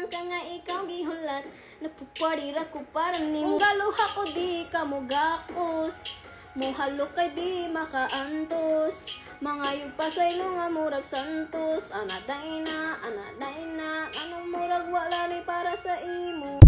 lang ka nga ikaw gihulat. Nagpuparira ko para ni mo. Galuha ko di ka mo gakos. Muhalo kay di makaantos. Mga yugpasaylo nga murag santos. Anaday na, anong murag wala ni para sa imo.